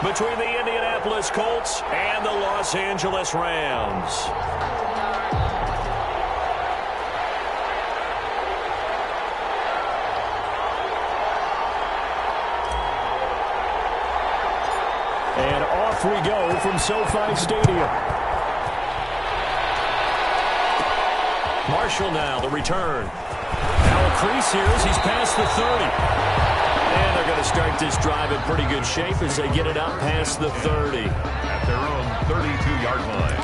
between the Indianapolis Colts and the Los Angeles Rams. And off we go from SoFi Stadium. Marshall now, the return. Now a crease here as he's past the 30. And they're going to start this drive in pretty good shape as they get it out past the 30. At their own 32-yard line.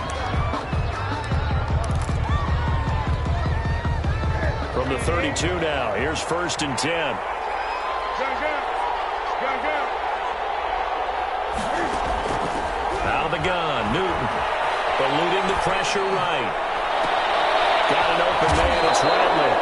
From the 32 now, here's 1st and 10. Out of the gun, Newton. Eluding the pressure right. Got an open man, it's Radley.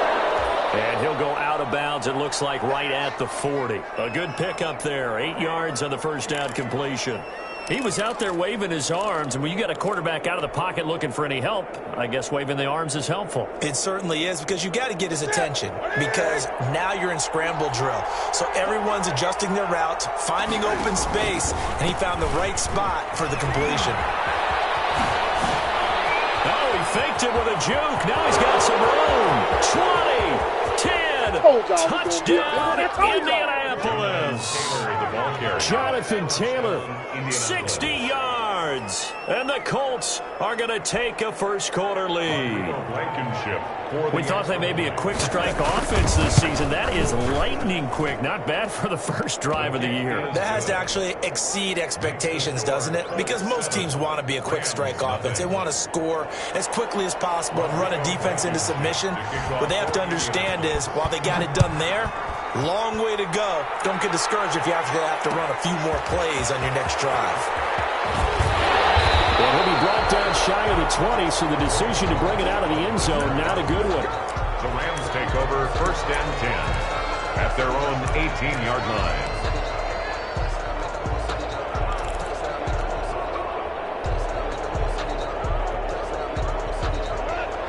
And he'll go out of bounds, it looks like, right at the 40. A good pickup there, 8 yards on the first down completion. He was out there waving his arms, and when you got a quarterback out of the pocket looking for any help, I guess waving the arms is helpful. It certainly is, because you got to get his attention, because now you're in scramble drill. So everyone's adjusting their routes, finding open space, and he found the right spot for the completion. Oh, he faked it with a juke. Now he's got some room. 20, 10, touchdown, Indianapolis. Jonathan Taylor, 60 yards. And the Colts are going to take a first-quarter lead. We thought they may be a quick strike offense this season. That is lightning quick. Not bad for the first drive of the year. That has to actually exceed expectations, doesn't it? Because most teams want to be a quick strike offense. They want to score as quickly as possible and run a defense into submission. What they have to understand is, while they got it done there, long way to go. Don't get discouraged if you have to run a few more plays on your next drive. Well, he'll be brought down shy of the 20, so the decision to bring it out of the end zone, not a good one. The Rams take over 1st and 10 at their own 18-yard line.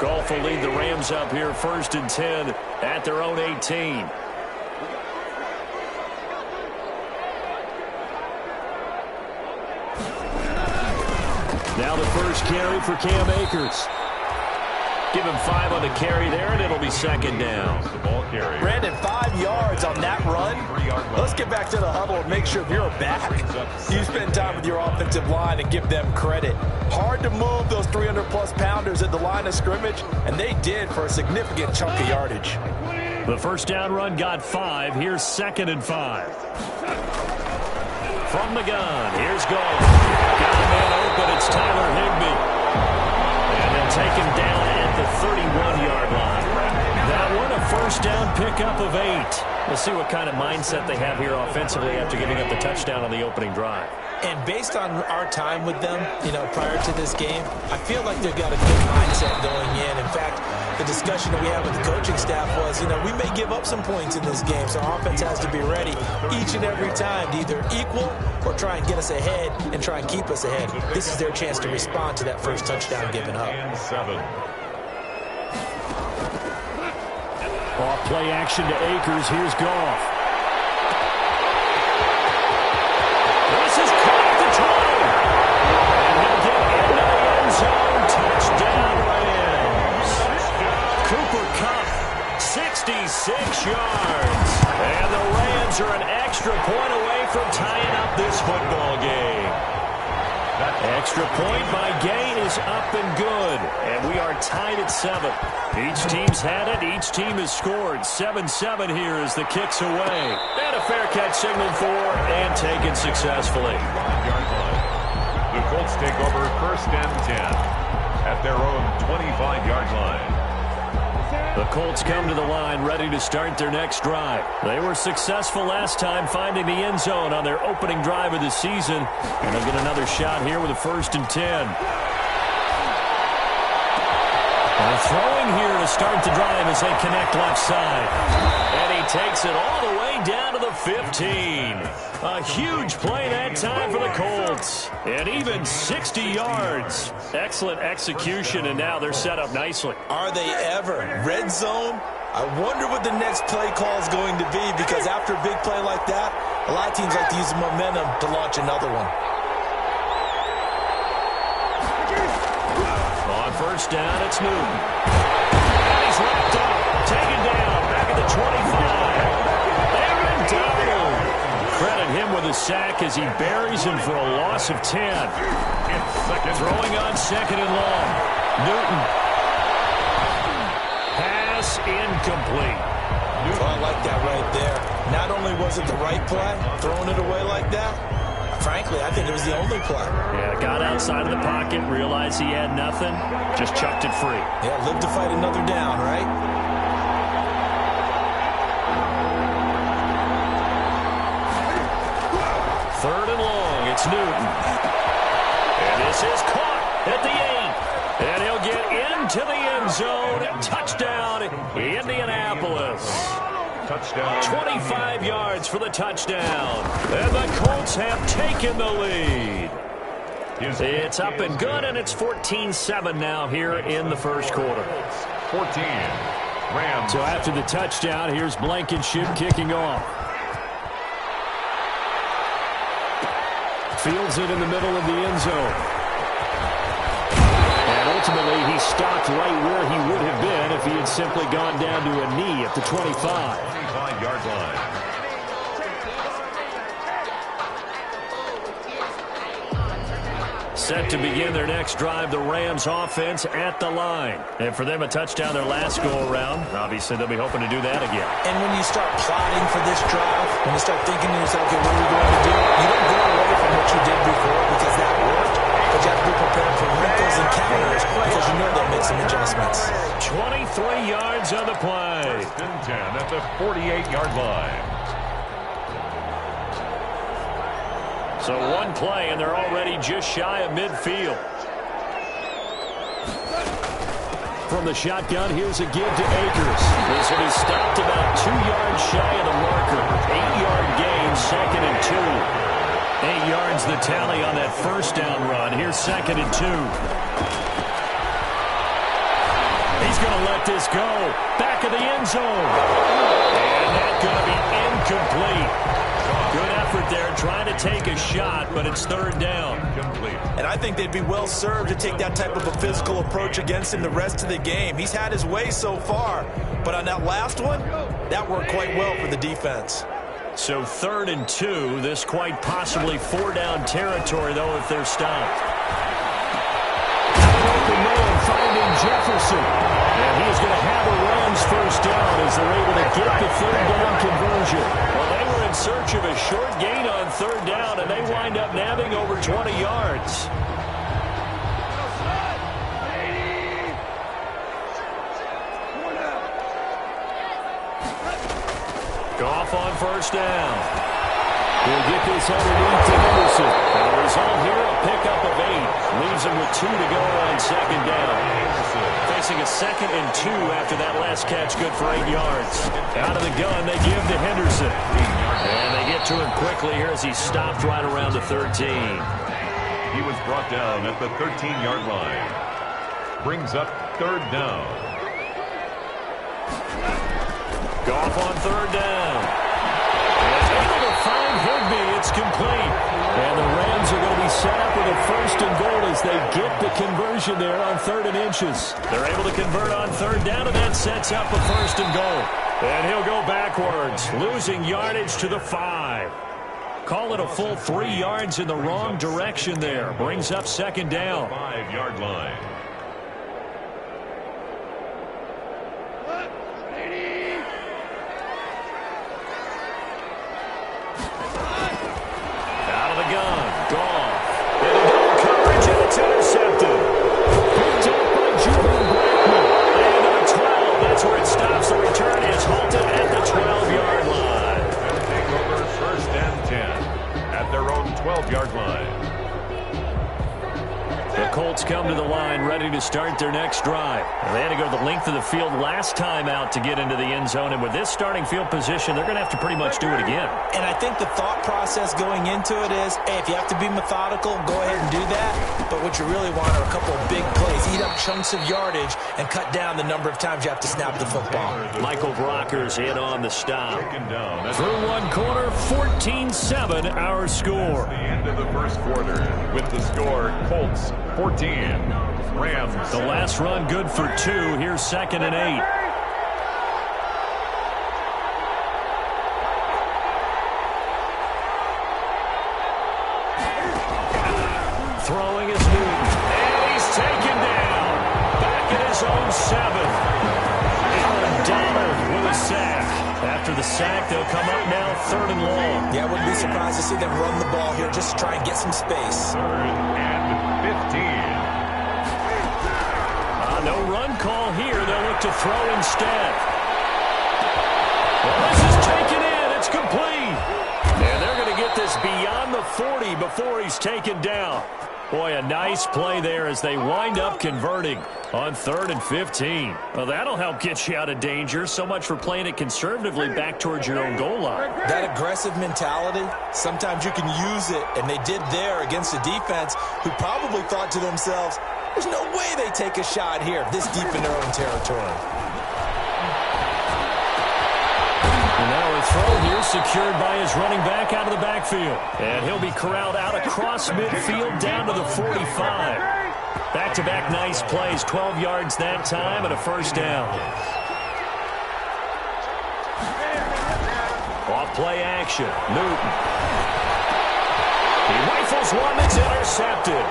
Goff will lead the Rams up here 1st and 10 at their own 18. Now the first carry for Cam Akers. Give him 5 on the carry there, and it'll be 2nd down. Brandon, 5 yards on that run. Let's get back to the huddle and make sure if you're a back, you spend time with your offensive line and give them credit. Hard to move those 300-plus pounders at the line of scrimmage, and they did for a significant chunk of yardage. The first down run got 5. Here's 2nd and 5. From the gun, here's Goff. Got a man open, it's Tyler Higbee. And they'll take him down at the 31-yard line. That one, a first down pickup of 8. We'll see what kind of mindset they have here offensively after giving up the touchdown on the opening drive. And based on our time with them, prior to this game, I feel like they've got a good mindset going in. In fact, the discussion that we had with the coaching staff was, we may give up some points in this game, so our offense has to be ready each and every time to either equal or try and get us ahead and try and keep us ahead. This is their chance to respond to that first touchdown given up. Off play action to Akers. Here's Goff. This is caught the 20. And he'll get into the end zone. Touchdown Rams. Cooper Kupp, 66 yards. And the Rams are an extra point away from tying up this football game. Extra point by Gay is up and good. And we are tied at 7. Each team's had it. Each team has scored. 7-7 here as the kick's away. And a fair catch signaled for and taken successfully. The Colts take over 1st and 10 at their own 25-yard line. The Colts come to the line ready to start their next drive. They were successful last time finding the end zone on their opening drive of the season. And they'll get another shot here with a 1st and 10. They're throwing here to start the drive as they connect left side. And he takes it all the way down to the 15. A huge play that time for the Colts. And even 60 yards. Excellent execution, and now they're set up nicely. Are they ever? Red zone? I wonder what the next play call is going to be, because after a big play like that, a A lot of teams like to use the momentum to launch another one. On first down, it's Newton. And he's wrapped up, taken down, back at the 25. Aaron Donald. Credit him with a sack as he buries him for a loss of 10. Throwing on second and long. Newton. Pass incomplete. Oh, I like that right there. Not only was it the right play, throwing it away like that, frankly, I think it was the only play. Yeah, got outside of the pocket, realized he had nothing, just chucked it free. Yeah, live to fight another down, right? Third and long, it's Newton. And this is caught at the 8. And he'll get into the end zone. Touchdown, Indianapolis. Touchdown. 25 yards for the touchdown. And the Colts have taken the lead. It's up and good, and it's 14-7 now here in the first quarter. 14. Rams. So after the touchdown, here's Blankenship kicking off. Fields it in the middle of the end zone. And ultimately, he stopped right where he would have been if he had simply gone down to a knee at the 25. 25-yard line. Set to begin their next drive, the Rams offense at the line. And for them, a touchdown their last go-around. Obviously, they'll be hoping to do that again. And when you start plotting for this drive, when you start thinking to yourself, okay, what are we going to do? You don't go away from what you did before because that worked. But you have to be prepared for wrinkles and counters because you know they'll make some adjustments. 23 yards on the play. First and 10 at the 48-yard line. So one play, and they're already just shy of midfield. From the shotgun, here's a give to Akers. This one is stopped about 2 yards shy of the marker. 8-yard gain, second and 2. 8 yards the tally on that first down run. Here's second and 2. He's going to let this go. Back of the end zone. And that's going to be incomplete. Good effort there, trying to take a shot, but it's third down. Complete. And I think they'd be well served to take that type of a physical approach against him the rest of the game. He's had his way so far, but on that last one, that worked quite well for the defense. So third and 2, this quite possibly 4-down territory, though, if they're stopped. Open man finding Jefferson. And he's going to have a Rams first down as they're able to get the third down conversion. Well, they were in search of a short gain on third down, and they wind up nabbing over 20 yards. Goff on first down. He'll get this underneath to Henderson. And the result here, a pickup of 8. Leaves him with 2 to go on second down. Facing a second and 2 after that last catch, good for 8 yards. Out of the gun, they give to Henderson. And they get to him quickly here as he stopped right around the 13. He was brought down at the 13-yard line. Brings up third down. Goff on third down. And able to find Higbee. It's complete. And the Rams are going to be set up with a first and goal as they get the conversion there on 3rd and inches. They're able to convert on third down, and that sets up a first and goal. And he'll go backwards, losing yardage to the 5. Call it a full 3 yards in the wrong direction there. Brings up second down. 5-yard line. Out of the gun, Goff. And a coverage, and it's intercepted. Picked up by Julian Blackman. And on 12, that's where it stops. The return is halted at the 12-yard line. They'll take over first and 10 at their own 12-yard line. The Colts come to the line ready to start their next drive. They had to go the length of the field last time out to get into the end zone, and with this starting field position, they're going to have to pretty much do it again. And I think the thought process going into it is, hey, if you have to be methodical, go ahead and do that. But what you really want are a couple of big plays, eat up chunks of yardage, and cut down the number of times you have to snap the football. Michael Brockers in on the stop. Through one quarter, 14-7 our score. The end of the first quarter with the score Colts 14, Rams. The last run good for 2. Here's 2nd and 8. Throwing is Newton. And he's taken down. Back at his own 7. Aaron Donald with a sack. After the sack, they'll come up now 3rd and long. Yeah, I wouldn't be surprised to see them run the ball here just to try and get some space. 3rd and 15. No run call here. They'll look to throw instead. Well, this is taken in. It's complete. And they're going to get this beyond the 40 before he's taken down. Boy, a nice play there as they wind up converting on 3rd and 15. Well, that'll help get you out of danger. So much for playing it conservatively back towards your own goal line. That aggressive mentality, sometimes you can use it, and they did there against a defense who probably thought to themselves, there's no way they take a shot here this deep in their own territory. And now a throw here secured by his running back out of the backfield. And he'll be corralled out across midfield down to the 45. Back-to-back nice plays, 12 yards that time and a first down. Off play action, Newton. He rifles one that's intercepted.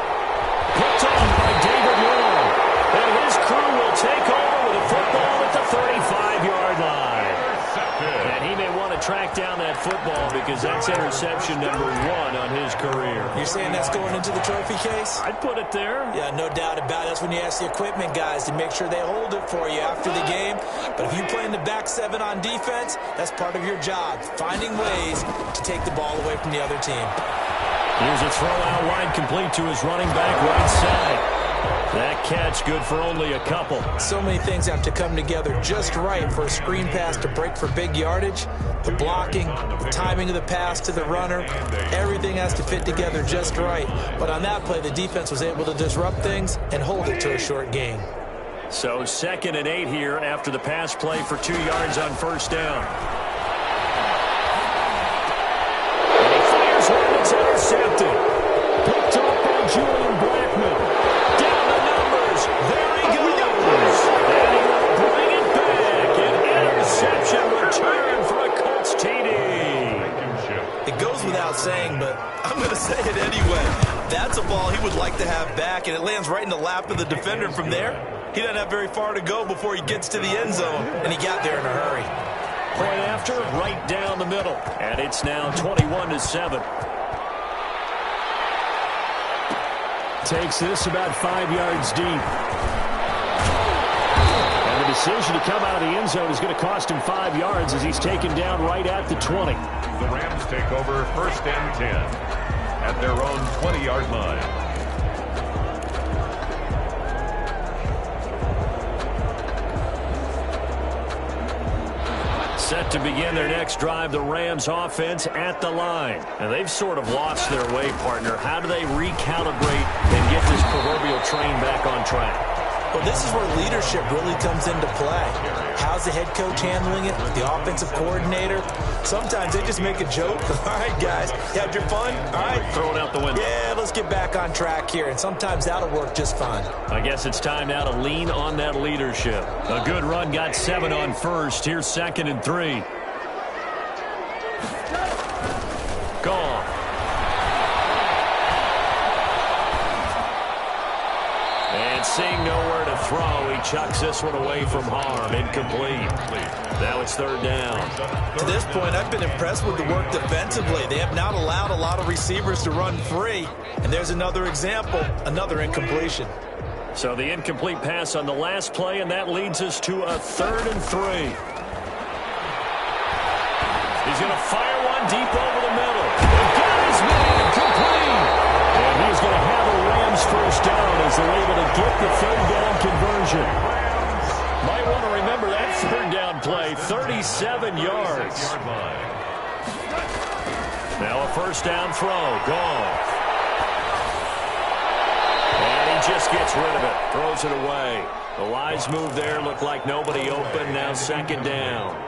Picked off by David Long. And his crew will take over with a football at the 35-yard line. And he may want to track down that football because that's interception number 1 on his career. You're saying that's going into the trophy case? I'd put it there. Yeah, no doubt about it. That's when you ask the equipment guys to make sure they hold it for you after the game. But if you play in the back 7 on defense, that's part of your job, finding ways to take the ball away from the other team. Here's a throw out wide complete to his running back right side. That catch good for only a couple. So many things have to come together just right for a screen pass to break for big yardage. The blocking, the timing of the pass to the runner, everything has to fit together just right. But on that play, the defense was able to disrupt things and hold it to a short gain. So 2nd and 8 here after the pass play for 2 yards on first down. And he fires one that's intercepted. Picked up by Julian Blackman. Down the numbers. There he goes. And he will bring it back. An interception return for a Colts TD. It goes without saying, but I'm going to say it anyway. That's a ball he would like to have back, and it lands right in the lap of the defender from there. He doesn't have very far to go before he gets to the end zone, and he got there in a hurry. Point after, right down the middle. And it's now 21-7. Takes this about 5 yards deep. And the decision to come out of the end zone is going to cost him 5 yards as he's taken down right at the 20. The Rams take over 1st and 10 at their own 20-yard line. Set to begin their next drive, the Rams offense at the line. And they've sort of lost their way, partner. How do they recalibrate and get this proverbial train back on track? Well, this is where leadership really comes into play. How's the head coach handling it? The offensive coordinator? Sometimes they just make a joke. All right, guys, you had your fun? All right. Throw it out the window. Yeah, let's get back on track here. And sometimes that'll work just fine. I guess it's time now to lean on that leadership. A good run got 7 on first. Here's 2nd and 3. Gone. And seeing nowhere to throw, he chucks this one away from harm. Incomplete. Now it's 3rd down. To this point, I've been impressed with the work defensively. They have not allowed a lot of receivers to run free. And there's another example, another incompletion. So the incomplete pass on the last play, and that leads us to a 3rd and 3. He's going to fire one deep over the middle. And got his man complete. And he's going to have a Rams first down as big play, 37 yards. Now a first down throw. Gone. And he just gets rid of it. Throws it away. The wise move there. Looked like nobody open. Now second down.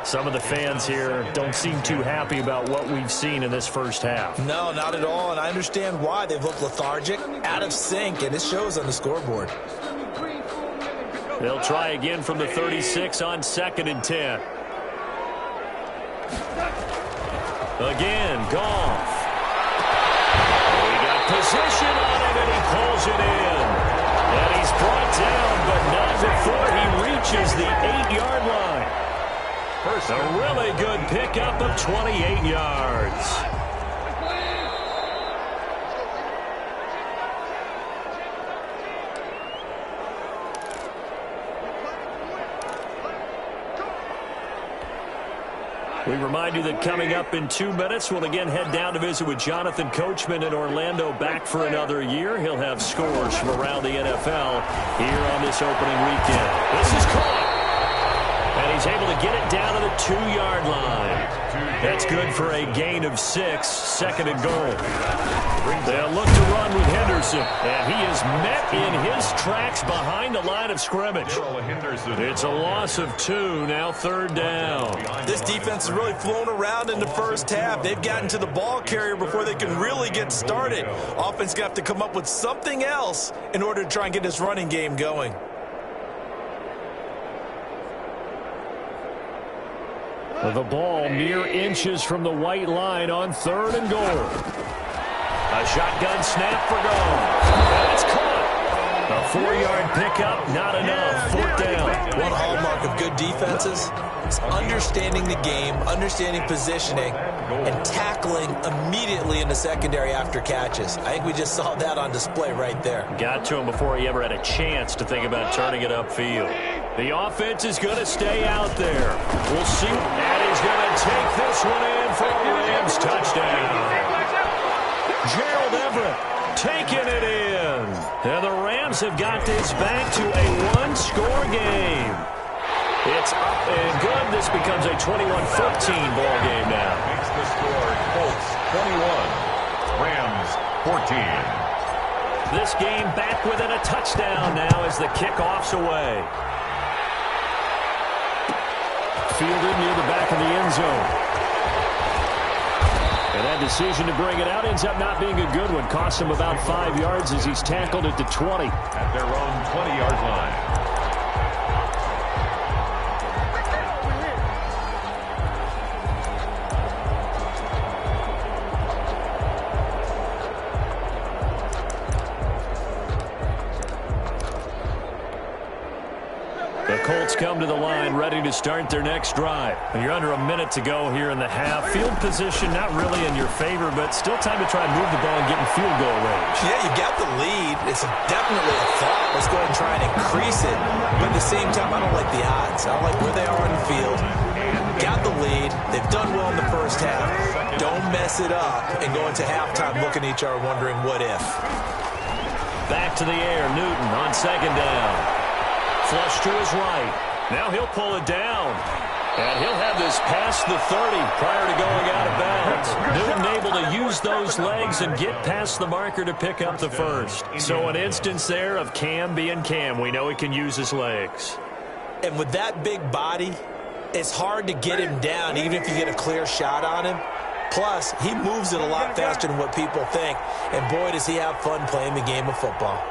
Some of the fans here don't seem too happy about what we've seen in this first half. No, not at all, and I understand why. They've looked lethargic, out of sync, and it shows on the scoreboard. They'll try again from the 36 on 2nd and 10. Again, Goff. We got position on him, and he pulls it in. And he's brought down, but not before he reaches the 8-yard line. A really good pickup of 28 yards. We remind you that coming up in 2 minutes, we'll again head down to visit with Jonathan Coachman in Orlando, back for another year. He'll have scores from around the NFL here on this opening weekend. This is caught. And he's able to get it down to the 2-yard line. That's good for a gain of 6, 2nd and goal. They'll look to run with Henderson, and he is met in his tracks behind the line of scrimmage. It's a loss of 2, now 3rd down. This defense has really flown around in the first half. They've gotten to the ball carrier before they can really get started. Offense got to come up with something else in order to try and get this running game going. The ball mere inches from the white line on 3rd and goal. A shotgun snap for goal. And it's caught. A 4-yard pickup, not enough. 4th down. One hallmark of good defenses is understanding the game, understanding positioning, and tackling immediately in the secondary after catches. I think we just saw that on display right there. Got to him before he ever had a chance to think about turning it upfield. The offense is going to stay out there. We'll see. And he's going to take this one in for a Rams touchdown. Gerald Everett taking it in. And the Rams have got this back to a 1-score game. It's up and good. This becomes a 21-14 ball game now. Makes the score Colts 21, Rams 14. This game back within a touchdown now as the kickoff's away. Fielded near the back of the end zone. And that decision to bring it out ends up not being a good one. Costs him about 5 yards as he's tackled at the 20. At their own 20-yard line. Colts come to the line ready to start their next drive. You're under a minute to go here in the half. Field position not really in your favor, but still time to try and move the ball and get in field goal range. Yeah, you got the lead. It's definitely a thought. Let's go ahead and try and increase it. But at the same time, I don't like the odds. I don't like where they are in the field. Got the lead. They've done well in the first half. Don't mess it up and go into halftime looking at each other wondering what if. Back to the air. Newton on 2nd down. Flush to his right. Now he'll pull it down. And he'll have this past the 30 prior to going out of bounds. Newton able to use those legs and get past the marker to pick up the first. So an instance there of Cam being Cam. We know he can use his legs. And with that big body, it's hard to get him down even if you get a clear shot on him. Plus, he moves it a lot faster than what people think. And boy, does he have fun playing the game of football.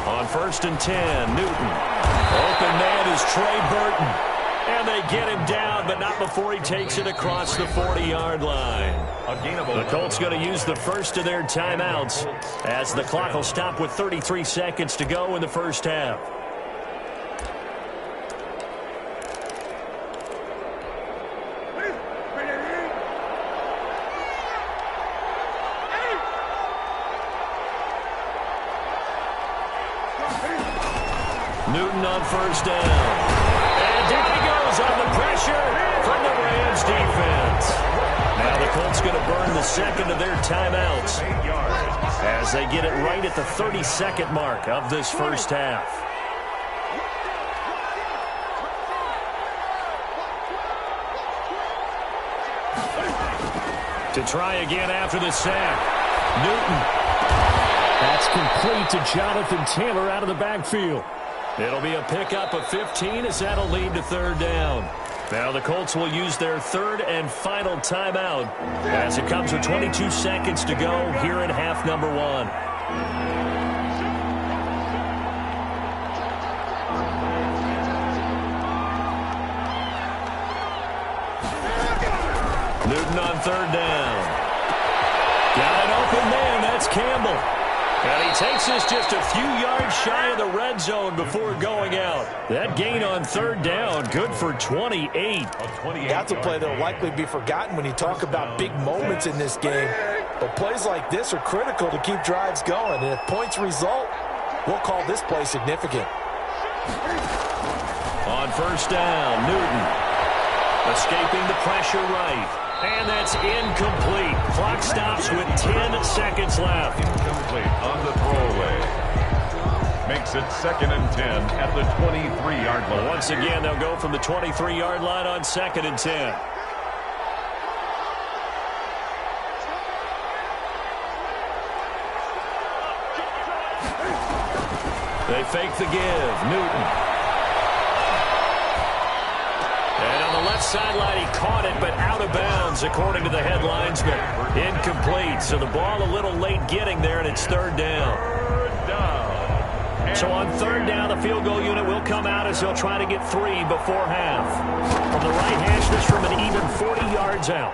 On 1st and 10, Newton. Open man is Trey Burton. And they get him down, but not before he takes it across the 40-yard line. The Colts going to use the first of their timeouts as the clock will stop with 33 seconds to go in the first half. Newton on 1st down. And down he goes on the pressure from the Rams defense. Now the Colts going to burn the second of their timeouts as they get it right at the 30-second mark of this first half. To try again after the sack. Newton. That's complete to Jonathan Taylor out of the backfield. It'll be a pickup of 15 as that'll lead to third down. Now the Colts will use their third and final timeout as it comes with 22 seconds to go here in half number one. Newton on third down. Got an open man. That's Campbell. And he takes us just a few yards shy of the red zone before going out. That gain on third down, good for 28. That's a play that will likely be forgotten when you talk about big moments in this game. But plays like this are critical to keep drives going. And if points result, we'll call this play significant. On first down, Newton. Escaping the pressure right. And that's incomplete. Clock stops with 10 seconds left. Incomplete on the throwaway. Makes it 2nd and 10 at the 23-yard line. Once again, they'll go from the 23-yard line on 2nd and 10. They fake the give. Newton. And on the left sideline, he caught it, but out of bounds, according to the headlinesman. Incomplete, so the ball a little late getting there, and it's third down. So on third down, the field goal unit will come out as they'll try to get 3 before half. From the right hash, this from an even 40 yards out.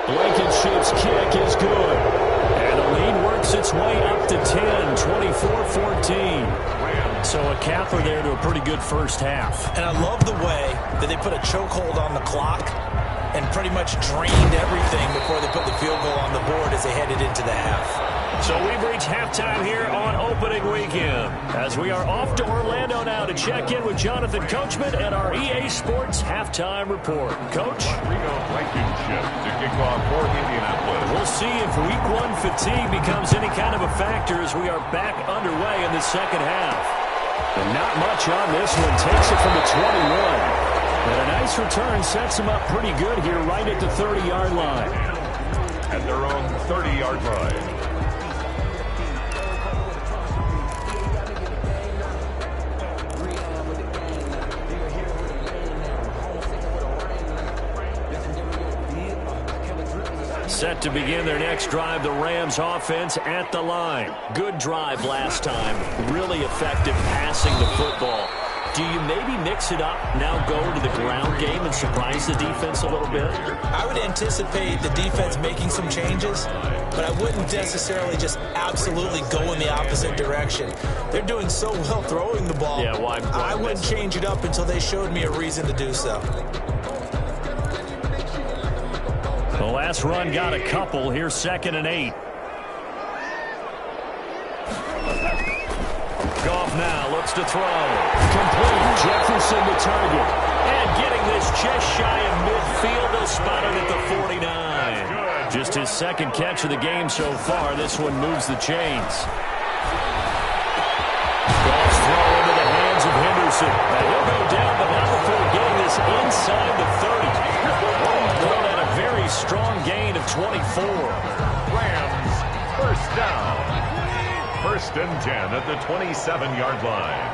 Blankenship's kick is good. And the lead works its way up to 10, 24-14. So a capper there to a pretty good first half. And I love the way that they put a chokehold on the clock and pretty much drained everything before they put the field goal on the board as they headed into the half. So we've reached halftime here on opening weekend as we are off to Orlando now to check in with Jonathan Coachman and our EA Sports halftime report. Coach? Blankenship to kick off for Indianapolis. We'll see if week one fatigue becomes any kind of a factor as we are back underway in the second half. And not much on this one. Takes it from the 21. And a nice return sets him up pretty good here right at the 30-yard line. At their own 30-yard line. Set to begin their next drive, the Rams offense at the line. Good drive last time. Really effective passing the football. Do you maybe mix it up, now go to the ground game and surprise the defense a little bit? I would anticipate the defense making some changes, but I wouldn't necessarily just absolutely go in the opposite direction. They're doing so well throwing the ball. Yeah, why I wouldn't change it up until they showed me a reason to do so. The last run got a couple. Here's 2nd and 8. Goff now looks to throw. Complete. Jefferson the target. And getting this just shy of midfield. They'll spot it at the 49. Just his second catch of the game so far. This one moves the chains. Goff's throw into the hands of Henderson. And he'll go down, but not before getting this inside the 30. Thrown at a very strong gain of 24. Rams, first down. 1st and 10 at the 27-yard line.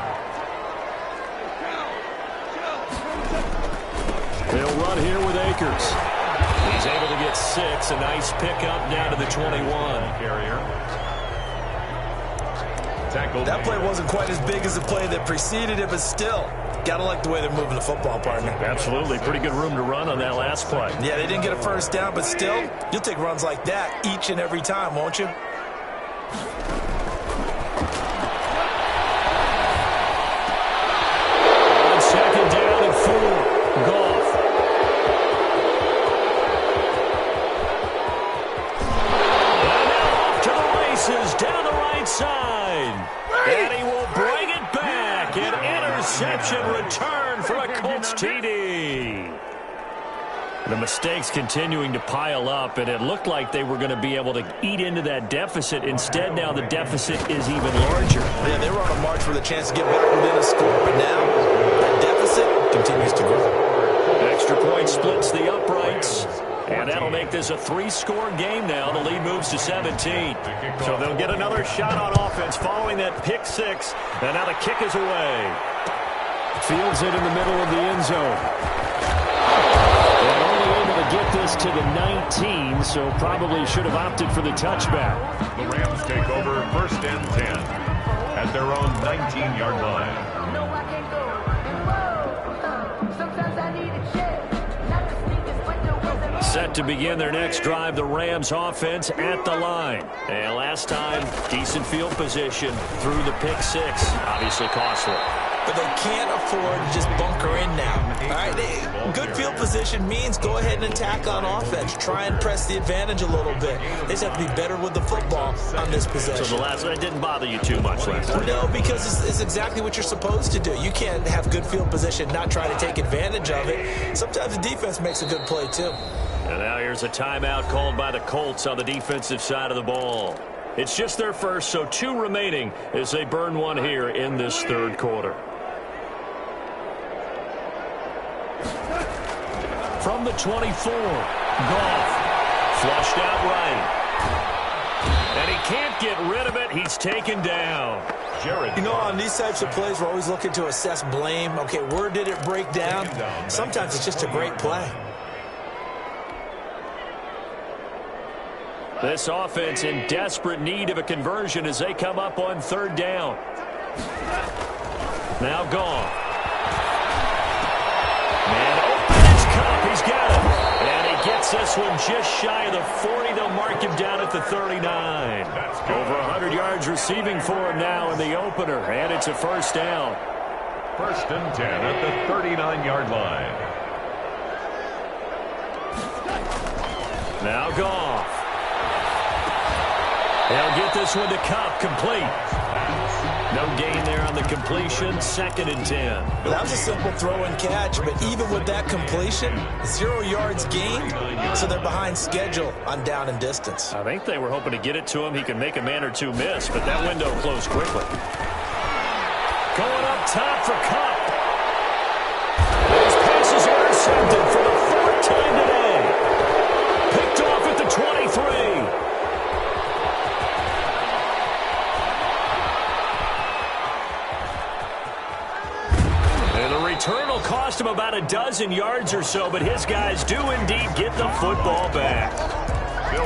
They'll run here with Akers. He's able to get 6. A nice pickup down to the 21. Carrier. Tackled. That play wasn't quite as big as the play that preceded it, but still, gotta like the way they're moving the football, partner. Absolutely. Pretty good room to run on that last play. Yeah, they didn't get a first down, but still, you'll take runs like that each and every time, won't you? On 2nd down and 4. Goff. And now off to the races down the right side. And he will bring it back. An interception return for a Colts TD. The mistakes continuing to pile up, and it looked like they were going to be able to eat into that deficit. Instead, now the deficit is even larger. Yeah, they were on a march with a chance to get back within a score, but now that deficit continues to grow. Extra point splits the uprights, and that'll make this a 3-score game now. The lead moves to 17. So they'll get another shot on offense following that pick six, and now the kick is away. Fields it in the middle of the end zone. And only able to get this to the 19, so probably should have opted for the touchback. The Rams take over 1st and 10 at their own 19-yard line. No, I can't go. Sometimes I need a check. Not the sneakers, but the ones that Set to begin their next drive, the Rams offense at the line. And last time, decent field position through the pick six. Obviously costly. But they can't afford to just bunker in now. All right, good field position means go ahead and attack on offense. Try and press the advantage a little bit. They just have to be better with the football on this possession. So the last one didn't bother you too much last time? No, because it's exactly what you're supposed to do. You can't have good field position, not try to take advantage of it. Sometimes the defense makes a good play, too. And now here's a timeout called by the Colts on the defensive side of the ball. It's just their first, so 2 remaining as they burn one here in this third quarter. From the 24, Goff, flushed out right. And he can't get rid of it. He's taken down. Jared. You know, on these types of plays, we're always looking to assess blame. Okay, where did it break down? Sometimes it's just a great play. This offense in desperate need of a conversion as they come up on 3rd down. Now Goff. And open his cup. He's got it. And he gets this one just shy of the 40. They'll mark him down at the 39. Over 100 yards receiving for him now in the opener. And it's a 1st down. 1st and 10 at the 39-yard line. Now Goff. They'll get this one to Cup, complete. No gain there on the completion, 2nd and 10. Well, that was a simple throw and catch, but even with that completion, 0 yards gained, so they're behind schedule on down and distance. I think they were hoping to get it to him. He could make a man or two miss, but that window closed quickly. Going up top for Cup. Those passes are intercepted for the 4th time today. Picked off at the 23. Return will cost him about a dozen yards or so, but his guys do indeed get the football back.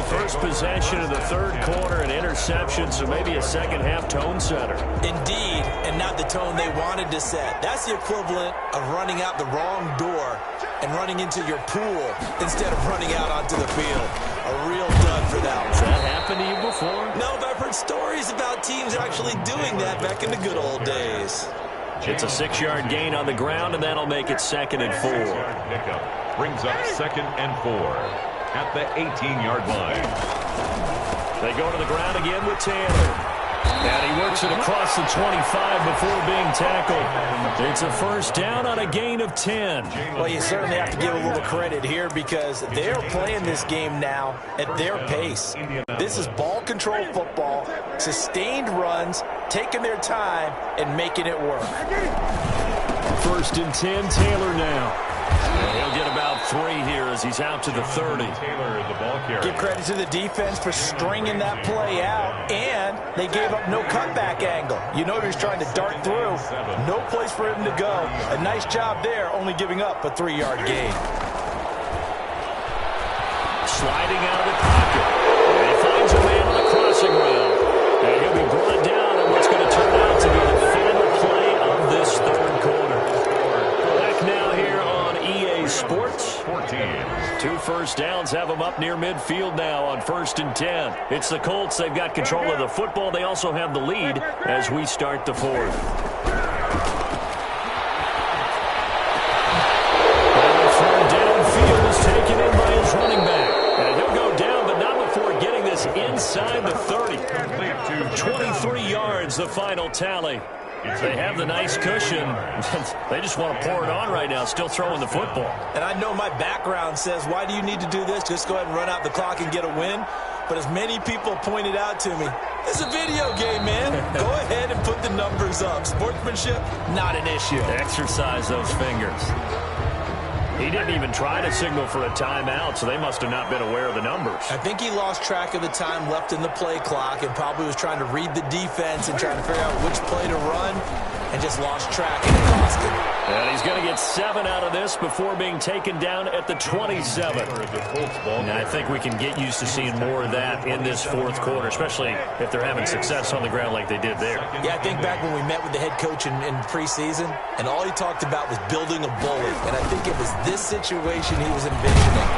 First possession of the third quarter, an interception, so maybe a second-half tone setter. Indeed, and not the tone they wanted to set. That's the equivalent of running out the wrong door and running into your pool instead of running out onto the field. A real dud for that one. Has that happened to you before? No, but I've heard stories about teams actually doing that back in the good old days. It's a 6-yard gain on the ground, and that'll make it 2nd and 4. Pickup brings up 2nd and 4 at the 18-yard line. They go to the ground again with Taylor. And he works it across the 25 before being tackled. It's a 1st down on a gain of 10. Well, you certainly have to give a little credit here because they're playing this game now at their pace. This is ball control football, sustained runs, taking their time, and making it work. 1st and 10, Taylor now. And he'll get about 3 here as he's out to the 30. Taylor, the ball carrier. Give credit to the defense for stringing that play out, and they gave up no cutback angle. You know he was trying to dart through. No place for him to go. A nice job there, only giving up a 3-yard gain. Sliding out of the pocket. And he finds a man on the crossing route. And he'll be brought down on what's going to turn out to be the final play of this third quarter. Back now here on EA Sports. 14. 2 first downs have them up near midfield now on 1st and 10. It's the Colts. They've got control of the football. They also have the lead as we start the 4th. Downfield is taken in by his running back. And he'll go down, but not before getting this inside the 30. 23 yards, the final tally. They have the nice cushion. They just want to pour it on right now, still throwing the football. And I know my background says, why do you need to do this? Just go ahead and run out the clock and get a win. But as many people pointed out to me, it's a video game, man. Go ahead and put the numbers up. Sportsmanship, not an issue. Exercise those fingers. He didn't even try to signal for a timeout, so they must have not been aware of the numbers. I think he lost track of the time left in the play clock and probably was trying to read the defense and trying to figure out which play to run and just lost track and it cost him. And he's going to get 7 out of this before being taken down at the 27. And I think we can get used to seeing more of that in this fourth quarter, especially if they're having success on the ground like they did there. Yeah, I think back when we met with the head coach in preseason, and all he talked about was building a bully. And I think it was this situation he was envisioning.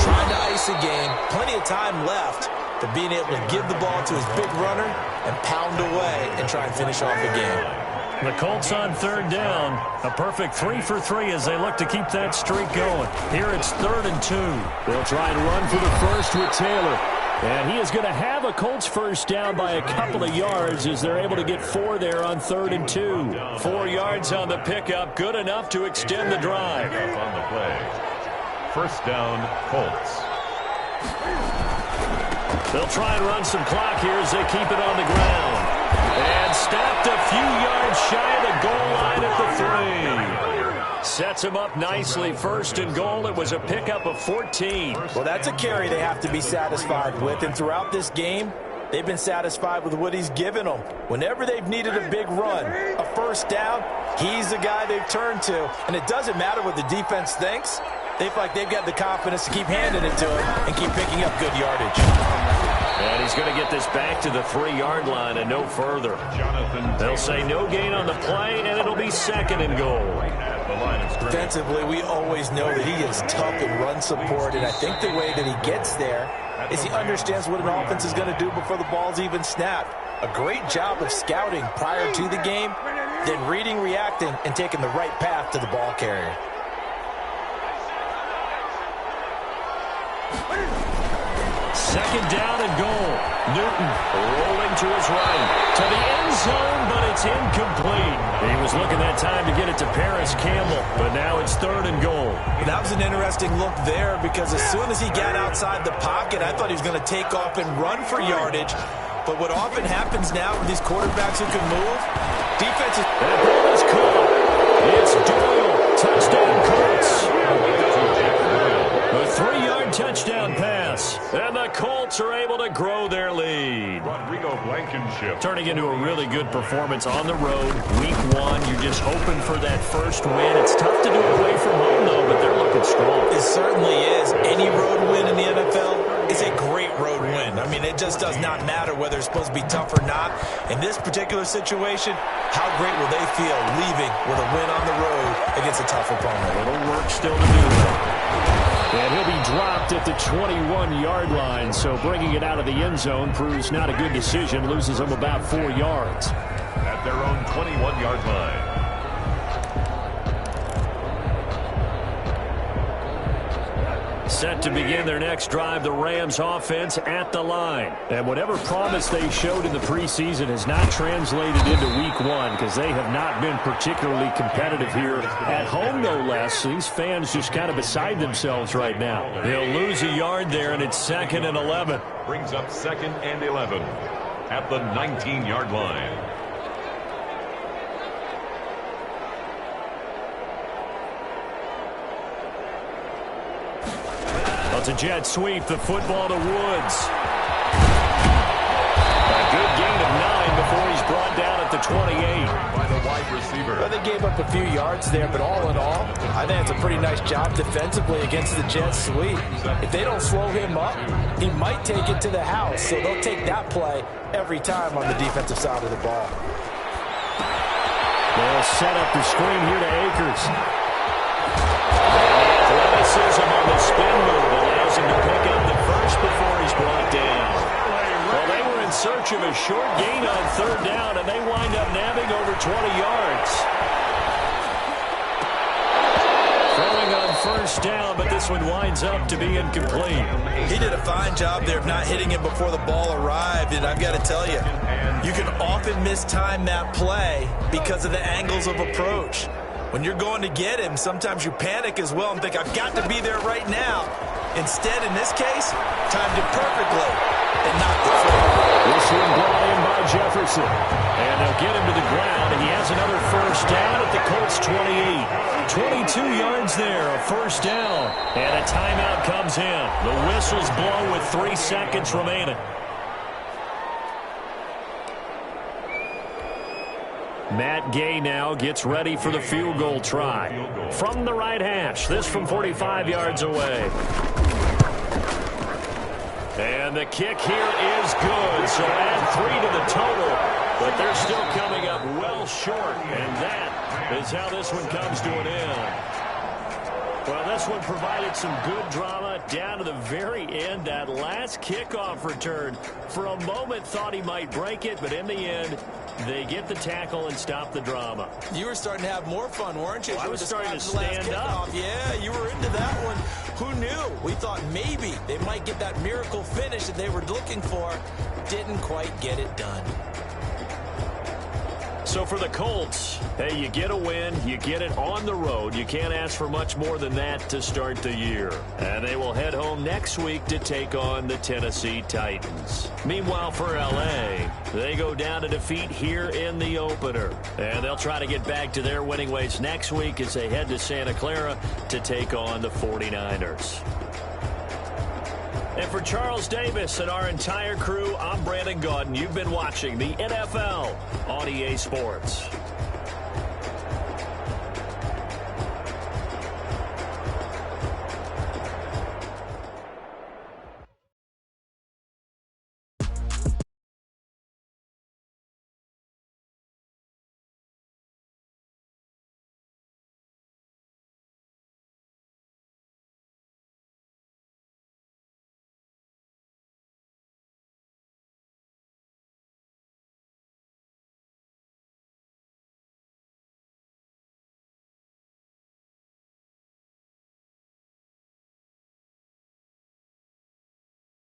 Trying to ice a game, plenty of time left, but being able to give the ball to his big runner and pound away and try and finish off the game. The Colts on third down. A perfect 3 for 3 as they look to keep that streak going. Here it's 3rd and 2. They'll try and run for the first with Taylor. And he is going to have a Colts first down by a couple of yards as they're able to get 4 there on 3rd and 2. 4 yards on the pickup, good enough to extend the drive. On the play. First down, Colts. They'll try and run some clock here as they keep it on the ground. And stopped a few yards shy of the goal line at the 3. Sets him up nicely. 1st and goal. It was a pickup of 14. Well, that's a carry they have to be satisfied with. And throughout this game, they've been satisfied with what he's given them. Whenever they've needed a big run, a first down, he's the guy they've turned to. And it doesn't matter what the defense thinks. They feel like they've got the confidence to keep handing it to him and keep picking up good yardage. And he's going to get this back to the 3-yard line and no further. They'll say no gain on the play, and it'll be 2nd and goal. Defensively, we always know that he is tough in run support, and I think the way that he gets there is he understands what an offense is going to do before the ball's even snapped. A great job of scouting prior to the game, then reading, reacting, and taking the right path to the ball carrier. Second down and goal. Newton rolling to his right. To the end zone, but it's incomplete. He was looking that time to get it to Paris Campbell, but now it's 3rd and goal. That was an interesting look there because as soon as he got outside the pocket, I thought he was going to take off and run for yardage. But what often happens now with these quarterbacks who can move, defenses... That ball is caught. It's Doyle. Touchdown, Colts. A 3-yard touchdown pass. And the Colts are able to grow their lead. Rodrigo Blankenship. Turning into a really good performance on the road. Week 1, you're just hoping for that first win. It's tough to do it away from home, though, but they're looking strong. It certainly is. Any road win in the NFL is a great road win. I mean, it just does not matter whether it's supposed to be tough or not. In this particular situation, how great will they feel leaving with a win on the road against a tough opponent? A little work still to do, though. And he'll be dropped at the 21-yard line, so bringing it out of the end zone proves not a good decision, loses him about 4 yards. At their own 21-yard line. Set to begin their next drive, the Rams offense at the line. And whatever promise they showed in the preseason has not translated into week 1 because they have not been particularly competitive here at home, no less. So these fans just kind of beside themselves right now. They'll lose a yard there, and it's 2nd and 11. Brings up 2nd and 11 at the 19-yard line. It's a jet sweep, the football to Woods. A good gain of 9 before he's brought down at the 28. By the wide receiver. Well, they gave up a few yards there, but all in all, I think it's a pretty nice job defensively against the jet sweep. If they don't slow him up, he might take it to the house, so they'll take that play every time on the defensive side of the ball. They'll set up the screen here to Akers. Athleticism on the spin move allows him to pick up the first before he's brought down. Well, they were in search of a short gain on 3rd down, and they wind up nabbing over 20 yards. Throwing on first down, but this one winds up to be incomplete. He did a fine job there of not hitting him before the ball arrived, and I've got to tell you, you can often mistime that play because of the angles of approach. When you're going to get him, sometimes you panic as well and think, I've got to be there right now. Instead, in this case, timed it perfectly and knocked it forward. This one brought in by Jefferson. And they'll get him to the ground. He has another first down at the Colts 28. 22 yards there, a first down. And a timeout comes in. The whistle's blown with 3 seconds remaining. Matt Gay now gets ready for the field goal try. From the right hash, this from 45 yards away. And the kick here is good, so add 3 to the total. But they're still coming up well short, and that is how this one comes to an end. Well, this one provided some good drama down to the very end. That last kickoff return, for a moment thought he might break it, but in the end, they get the tackle and stop the drama. You were starting to have more fun, weren't you? Well, I was starting to stand up. Yeah, you were into that one. Who knew? We thought maybe they might get that miracle finish that they were looking for. Didn't quite get it done. So for the Colts, hey, you get a win, you get it on the road. You can't ask for much more than that to start the year. And they will head home next week to take on the Tennessee Titans. Meanwhile, for L.A., they go down to defeat here in the opener. And they'll try to get back to their winning ways next week as they head to Santa Clara to take on the 49ers. And for Charles Davis and our entire crew, I'm Brandon Gaudin. You've been watching the NFL on EA Sports.